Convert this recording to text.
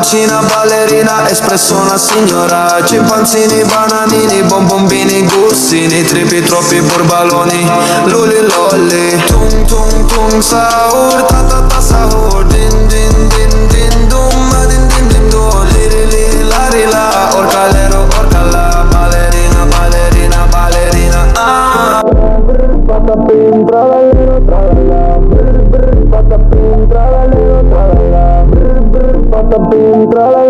cucina, ballerina, espresso una signora. Cimpanzini, bananini, bombombini, gustini, tripi, troppi burbaloni, luli lolli. Tung tung tung sahur, ta ta ta sahur, din din din din dum, din din din do, li li la ri la, orcalero, orcala, ballerina, ballerina, ballerina. Patapim, tralala, tralala, brr brr, patapim, tralala, tralala, brr brr, patapim, tralala.